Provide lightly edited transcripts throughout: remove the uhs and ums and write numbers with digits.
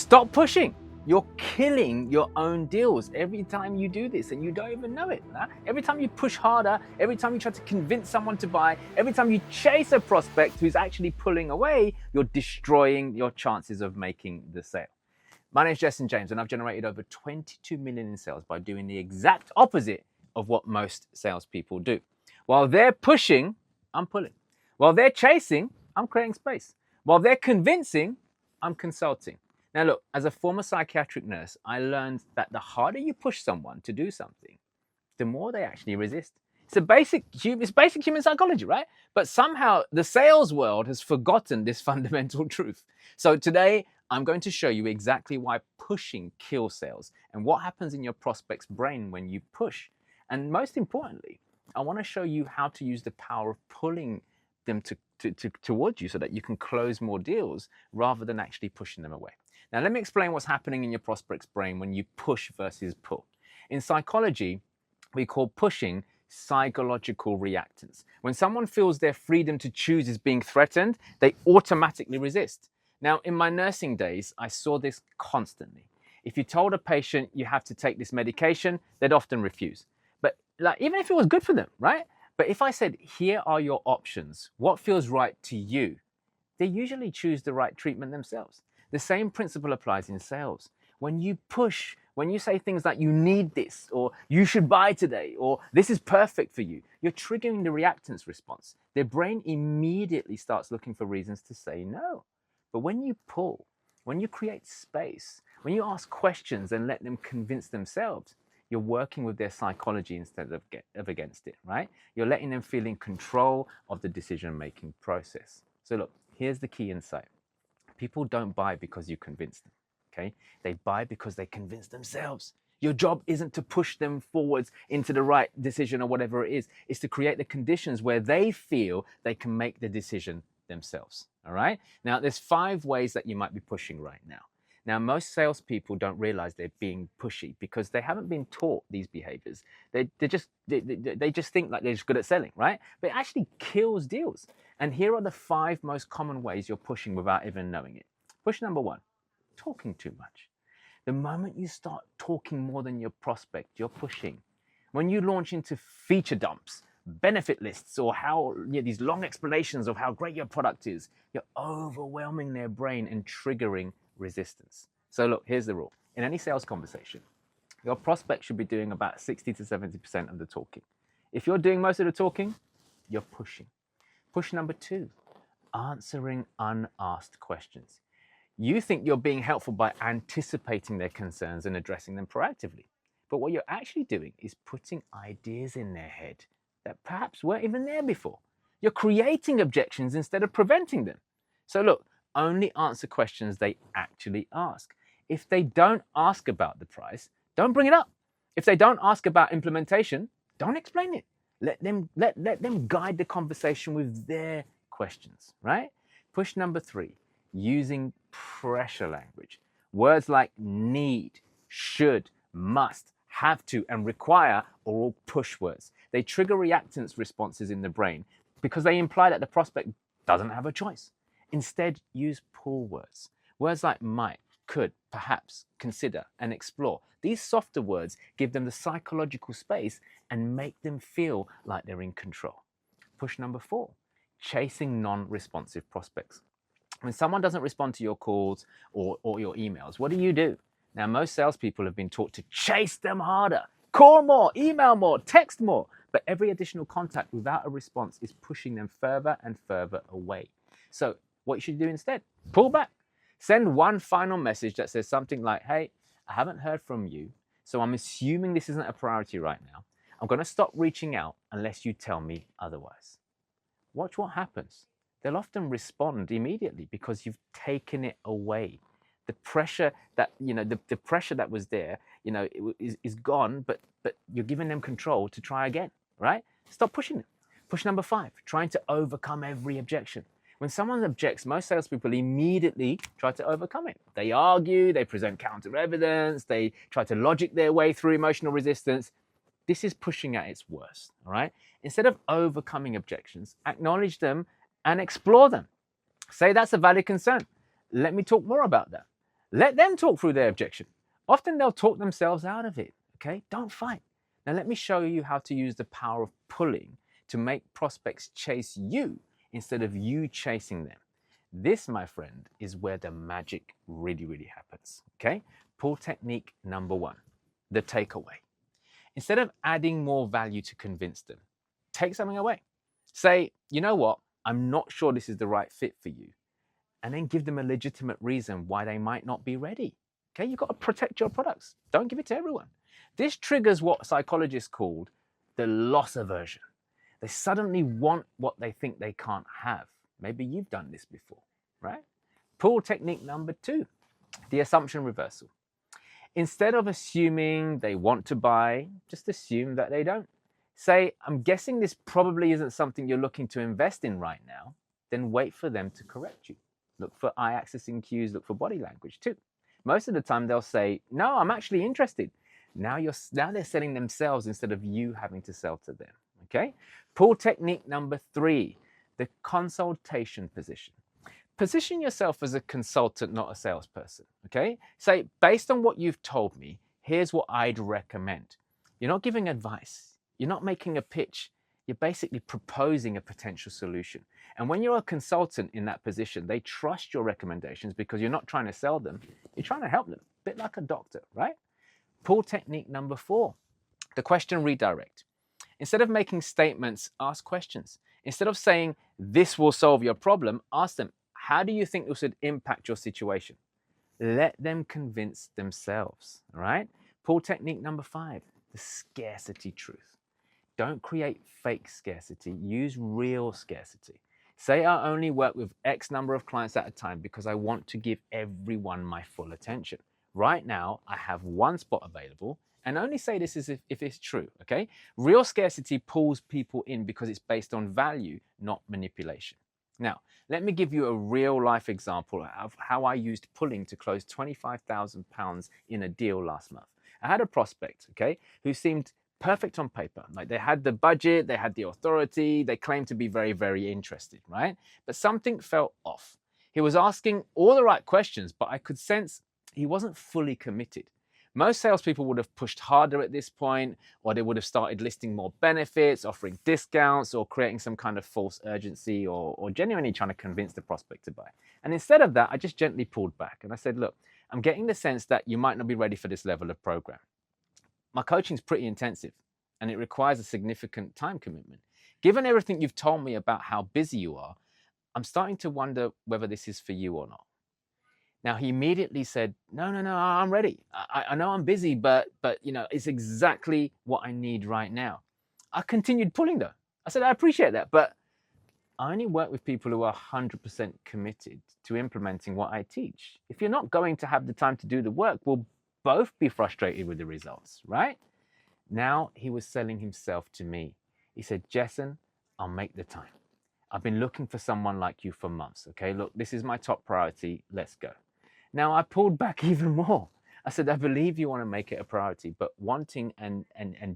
Stop pushing. You're killing your own deals every time you do this and you don't even know it. Huh? Every time you push harder, every time you try to convince someone to buy, every time you chase a prospect who's actually pulling away, you're destroying your chances of making the sale. My name is Jessen James and I've generated over 22 million in sales by doing the exact opposite of what most salespeople do. While they're pushing, I'm pulling. While they're chasing, I'm creating space. While they're convincing, I'm consulting. Now look, as a former psychiatric nurse, I learned that the harder you push someone to do something, the more they actually resist. It's basic human psychology, right? But somehow the sales world has forgotten this fundamental truth. So today, I'm going to show you exactly why pushing kills sales and what happens in your prospect's brain when you push. And most importantly, I want to show you how to use the power of pulling them towards you so that you can close more deals rather than actually pushing them away. Now, let me explain what's happening in your prospect's brain when you push versus pull. In psychology, we call pushing psychological reactance. When someone feels their freedom to choose is being threatened, they automatically resist. Now, in my nursing days, I saw this constantly. If you told a patient you have to take this medication, they'd often refuse. But even if it was good for them, right? But if I said, here are your options, what feels right to you? They usually choose the right treatment themselves. The same principle applies in sales. When you push, when you say things like you need this, or you should buy today, or this is perfect for you, you're triggering the reactance response. Their brain immediately starts looking for reasons to say no. But when you pull, when you create space, when you ask questions and let them convince themselves, you're working with their psychology instead of against it, right? You're letting them feel in control of the decision-making process. So look, here's the key insight. People don't buy because you convince them, okay? They buy because they convince themselves. Your job isn't to push them forwards into the right decision or whatever it is. It's to create the conditions where they feel they can make the decision themselves, all right? Now, there's 5 ways that you might be pushing right now. Now, most salespeople don't realize they're being pushy because they haven't been taught these behaviors. They just think like they're just good at selling, right? But it actually kills deals. And here are the 5 most common ways you're pushing without even knowing it. Push number 1, talking too much. The moment you start talking more than your prospect, you're pushing. When you launch into feature dumps, benefit lists, or these long explanations of how great your product is, you're overwhelming their brain and triggering resistance. So look, here's the rule. In any sales conversation, your prospect should be doing about 60 to 70% of the talking. If you're doing most of the talking, you're pushing. Push number 2, answering unasked questions. You think you're being helpful by anticipating their concerns and addressing them proactively. But what you're actually doing is putting ideas in their head that perhaps weren't even there before. You're creating objections instead of preventing them. So look, only answer questions they actually ask. If they don't ask about the price, don't bring it up. If they don't ask about implementation, don't explain it. Let them guide the conversation with their questions, right? Push number 3, using pressure language. Words like need, should, must, have to, and require are all push words. They trigger reactance responses in the brain because they imply that the prospect doesn't have a choice. Instead, use pull words. Words like might, could, perhaps, consider, and explore. These softer words give them the psychological space and make them feel like they're in control. Push number 4, chasing non-responsive prospects. When someone doesn't respond to your calls or your emails, what do? Now, most salespeople have been taught to chase them harder, call more, email more, text more. But every additional contact without a response is pushing them further and further away. So what you should do instead, pull back. Send one final message that says something like, hey, I haven't heard from you, so I'm assuming this isn't a priority right now. I'm going to stop reaching out unless you tell me otherwise. Watch what happens. They'll often respond immediately because you've taken it away. The pressure that, the pressure that was there, is gone, but you're giving them control to try again, right? Stop pushing them. Push number 5, trying to overcome every objection. When someone objects, most salespeople immediately try to overcome it. They argue, they present counter evidence, they try to logic their way through emotional resistance. This is pushing at its worst, all right? Instead of overcoming objections, acknowledge them and explore them. Say that's a valid concern. Let me talk more about that. Let them talk through their objection. Often they'll talk themselves out of it. Okay, don't fight. Now let me show you how to use the power of pulling to make prospects chase you instead of you chasing them. This, my friend, is where the magic really happens. Okay, pull technique number 1, the takeaway. Instead of adding more value to convince them, take something away. Say, you know what, I'm not sure this is the right fit for you. And then give them a legitimate reason why they might not be ready. Okay, you've got to protect your products. Don't give it to everyone. This triggers what psychologists called the loss aversion. They suddenly want what they think they can't have. Maybe you've done this before, right? Pull technique number 2, the assumption reversal. Instead of assuming they want to buy, just assume that they don't. Say, I'm guessing this probably isn't something you're looking to invest in right now. Then wait for them to correct you. Look for eye accessing cues, look for body language too. Most of the time they'll say, no, I'm actually interested. Now they're selling themselves instead of you having to sell to them, okay? Pull technique number 3, the consultation position. Position yourself as a consultant, not a salesperson, okay? Say, based on what you've told me, here's what I'd recommend. You're not giving advice. You're not making a pitch. You're basically proposing a potential solution. And when you're a consultant in that position, they trust your recommendations because you're not trying to sell them. You're trying to help them, a bit like a doctor, right? Pull technique number 4, the question redirect. Instead of making statements, ask questions. Instead of saying, this will solve your problem, ask them, how do you think this would impact your situation? Let them convince themselves, all right? Pull technique number 5, the scarcity truth. Don't create fake scarcity, use real scarcity. Say I only work with X number of clients at a time because I want to give everyone my full attention. Right now, I have 1 spot available, and only say this is if it's true, okay? Real scarcity pulls people in because it's based on value, not manipulation. Now, let me give you a real life example of how I used pulling to close £25,000 in a deal last month. I had a prospect, okay, who seemed perfect on paper. Like they had the budget, they had the authority, they claimed to be very interested, right? But something felt off. He was asking all the right questions, but I could sense he wasn't fully committed. Most salespeople would have pushed harder at this point, or they would have started listing more benefits, offering discounts, or creating some kind of false urgency, or genuinely trying to convince the prospect to buy. And instead of that, I just gently pulled back and I said, look, I'm getting the sense that you might not be ready for this level of program. My coaching is pretty intensive and it requires a significant time commitment. Given everything you've told me about how busy you are, I'm starting to wonder whether this is for you or not. Now, he immediately said, no, I'm ready. I know I'm busy, but it's exactly what I need right now. I continued pulling though. I said, I appreciate that, but I only work with people who are 100% committed to implementing what I teach. If you're not going to have the time to do the work, we'll both be frustrated with the results, right? Now he was selling himself to me. He said, Jessen, I'll make the time. I've been looking for someone like you for months. Okay, look, this is my top priority. Let's go. Now I pulled back even more. I said, I believe you want to make it a priority, but wanting and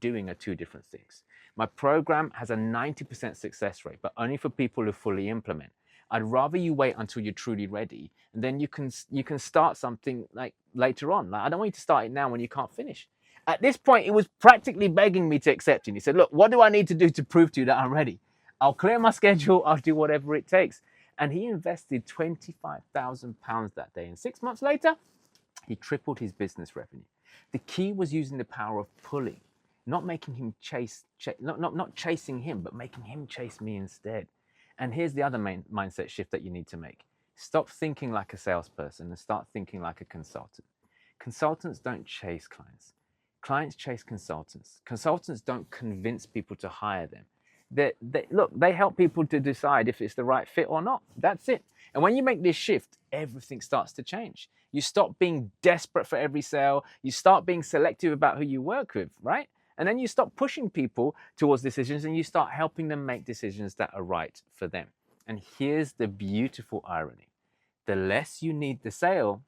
doing are 2 different things. My program has a 90% success rate, but only for people who fully implement. I'd rather you wait until you're truly ready, and then you can start something like later on. Like, I don't want you to start it now when you can't finish. At this point, he was practically begging me to accept it. He said, look, what do I need to do to prove to you that I'm ready? I'll clear my schedule. I'll do whatever it takes. And he invested £25,000 that day. And 6 months later, he tripled his business revenue. The key was using the power of pulling, not making him not chasing him, but making him chase me instead. And here's the other main mindset shift that you need to make. Stop thinking like a salesperson and start thinking like a consultant. Consultants don't chase clients. Clients chase consultants. Consultants don't convince people to hire them. They help people to decide if it's the right fit or not. That's it. And when you make this shift, everything starts to change. You stop being desperate for every sale. You start being selective about who you work with, right? And then you stop pushing people towards decisions and you start helping them make decisions that are right for them. And here's the beautiful irony. The less you need the sale,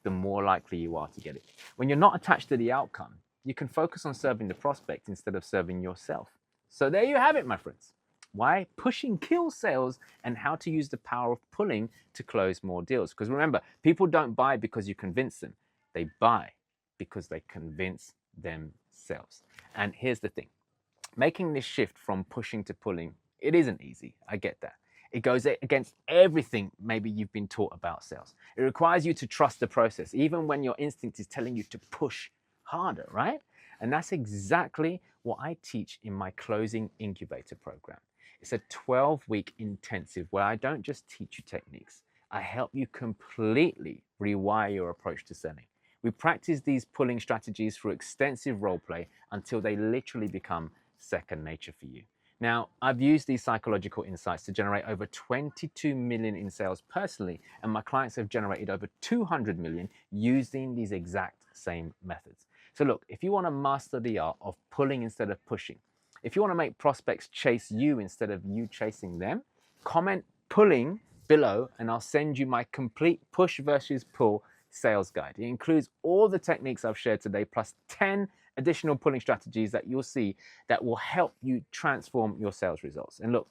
the more likely you are to get it. When you're not attached to the outcome, you can focus on serving the prospect instead of serving yourself. So there you have it, my friends. Why pushing kills sales, and how to use the power of pulling to close more deals. Because remember, people don't buy because you convince them. They buy because they convince themselves. And here's the thing. Making this shift from pushing to pulling, it isn't easy. I get that. It goes against everything maybe you've been taught about sales. It requires you to trust the process, even when your instinct is telling you to push harder, right? And that's exactly what I teach in my Closing Incubator program. It's a 12-week intensive where I don't just teach you techniques. I help you completely rewire your approach to selling. We practice these pulling strategies through extensive role play until they literally become second nature for you. Now, I've used these psychological insights to generate over 22 million in sales personally, and my clients have generated over 200 million using these exact same methods. So look, if you want to master the art of pulling instead of pushing, if you want to make prospects chase you instead of you chasing them, comment pulling below and I'll send you my complete push versus pull sales guide. It includes all the techniques I've shared today, plus 10 additional pulling strategies that you'll see that will help you transform your sales results. And look,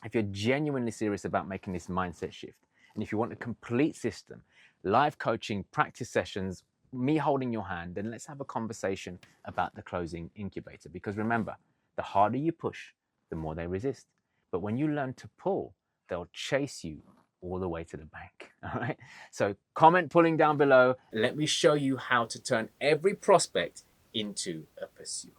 if you're genuinely serious about making this mindset shift, and if you want a complete system, live coaching, practice sessions, me holding your hand, then let's have a conversation about the Closing Incubator. Because remember, the harder you push, the more they resist. But when you learn to pull, they'll chase you all the way to the bank. All right. So comment pulling down below. Let me show you how to turn every prospect into a pursuer.